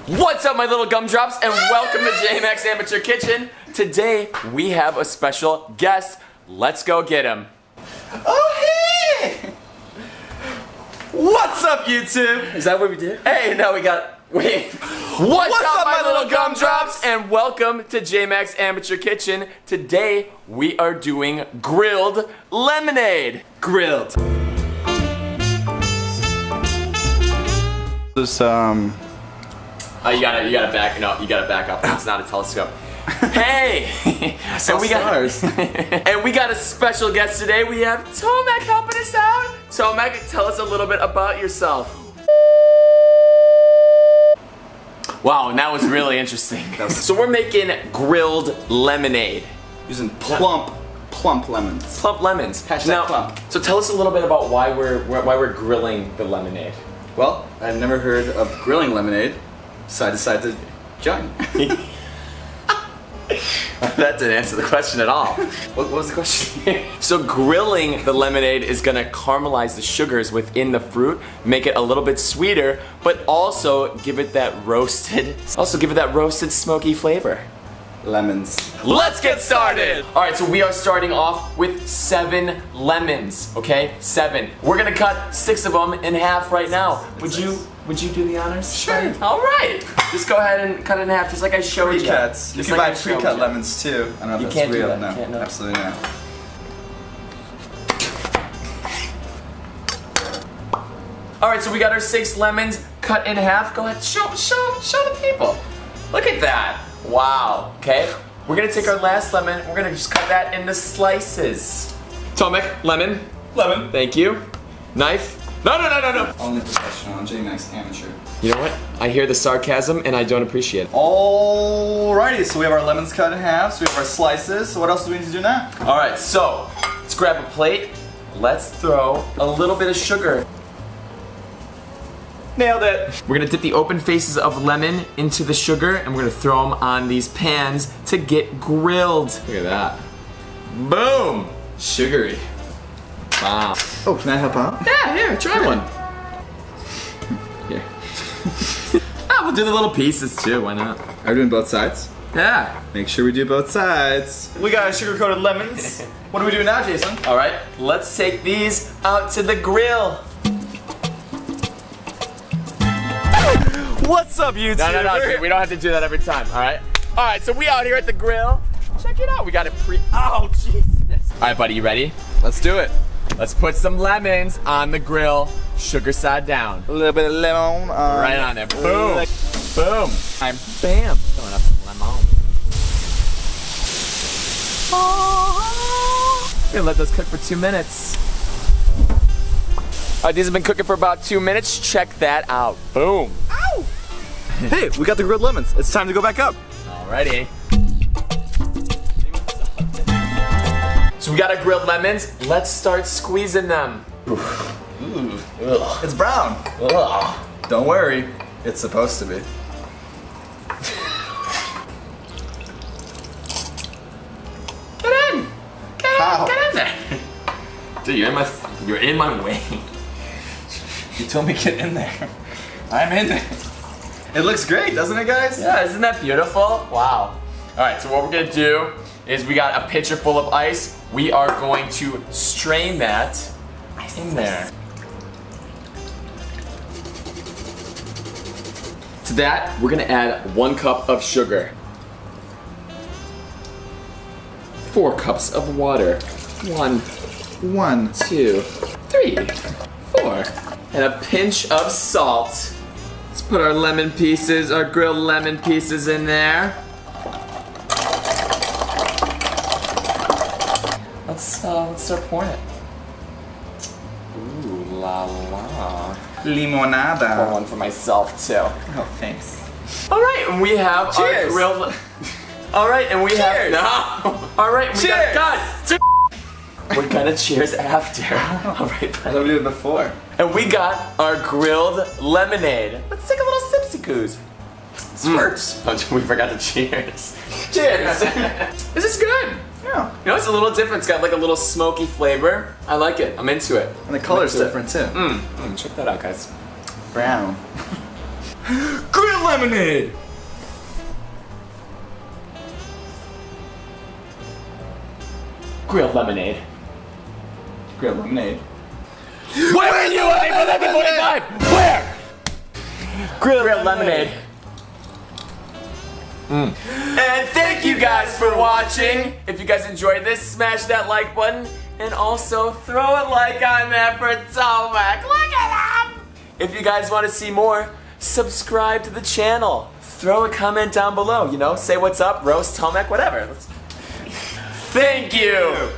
What's up, my little gumdrops, and welcome to JMax Amateur Kitchen. Today we have a special guest. Let's go get him. Oh hey! What's up, YouTube? Is that what we did? Hey, no, we got. Wait. What's up, my little gumdrops, and welcome to JMax Amateur Kitchen. Today we are doing grilled lemonade. Grilled. This You gotta back. No, you gotta back up. It's not a telescope. Hey! and we got a special guest today. We have Tomek helping us out. Tomek, tell us a little bit about yourself. Wow, and that was really interesting. So we're making grilled lemonade using plump lemons. Plump lemons. Hashtag plump. So tell us a little bit about why we're grilling the lemonade. Well, I've never heard of grilling lemonade, so I decided to join. That didn't answer the question at all. What was the question? So grilling the lemonade is gonna caramelize the sugars within the fruit, make it a little bit sweeter, but also give it that roasted smoky flavor. Lemons. Let's get started! Alright, so we are starting off with 7 lemons, okay? 7. We're gonna cut 6 of them in half right now. Would you do the honors? Sure. Alright. Just go ahead and cut it in half just like I showed you. Pre-cuts. You can buy pre-cut lemons too. I don't know if that's can't do real. that. No, You can't, no. Absolutely not. Alright, so we got our 6 lemons cut in half. Go ahead, show the people. Look at that. Wow. Okay. We're gonna take our last lemon. We're gonna just cut that into slices. Tomek, lemon. Lemon. Thank you. Knife. No. Only professional on JMax Amateur. You know what? I hear the sarcasm and I don't appreciate it. Alrighty, so we have our lemons cut in half, so we have our slices. So what else do we need to do now? Alright, so let's grab a plate. Let's throw a little bit of sugar. Nailed it. We're gonna dip the open faces of lemon into the sugar and we're gonna throw them on these pans to get grilled. Look at that. Boom! Sugary. Wow. Oh, can I help out? Yeah, here, try one. Here. We'll do the little pieces too, why not? Are we doing both sides? Yeah. Make sure we do both sides. We got our sugar-coated lemons. What do we do now, Jason? Alright, let's take these out to the grill. What's up, YouTube? No, we don't have to do that every time, alright? Alright, so we out here at the grill. Check it out, we got it oh, Jesus. Alright, buddy, you ready? Let's do it. Let's put some lemons on the grill, sugar side down. A little bit of lemon. Right on there, boom, boom. I'm bam, throwing up some lemon. We're gonna let those cook for 2 minutes. Alright, these have been cooking for about 2 minutes. Check that out, boom. Ow! Hey, we got the grilled lemons. It's time to go back up. Alrighty. So we got our grilled lemons. Let's start squeezing them. Ooh. It's brown. Ugh. Don't worry, it's supposed to be. Get in. How? Get in there. Dude, you're in my way. You told me get in there. I'm in there. It looks great, doesn't it, guys? Yeah, isn't that beautiful? Wow. Alright, so what we're gonna do is we got a pitcher full of ice. We are going to strain that in there. To that, we're gonna add 1 cup of sugar. 4 cups of water. 1, 2, 3, 4. And a pinch of salt. Let's put our lemon pieces, our grilled lemon pieces in there. Let's start pouring it. Ooh la la. Limonada. Pour one for myself too. Oh, thanks. Alright, and we have Cheers. our grilled. Alright, and we have. No! Alright, we Cheers. got. We're gonna cheers after. Alright, I thought we did it before. and we got our grilled lemonade. Let's take a little sipsy-coos. Spurts. We forgot to cheers. Cheers! This is good. Yeah. You know, it's a little different. It's got like a little smoky flavor. I like it. I'm into it. And the color's I'm into different too. Check that out, guys. Brown. Grill lemonade. Grill lemonade. Grill lemonade. Where are you at April 1945? Where? Grill lemonade. And thank you guys for watching. If you guys enjoyed this, smash that like button and also throw a like on that for Tomek. Look at him! If you guys want to see more, subscribe to the channel. Throw a comment down below, you know, say what's up, roast Tomek, whatever. Thank you!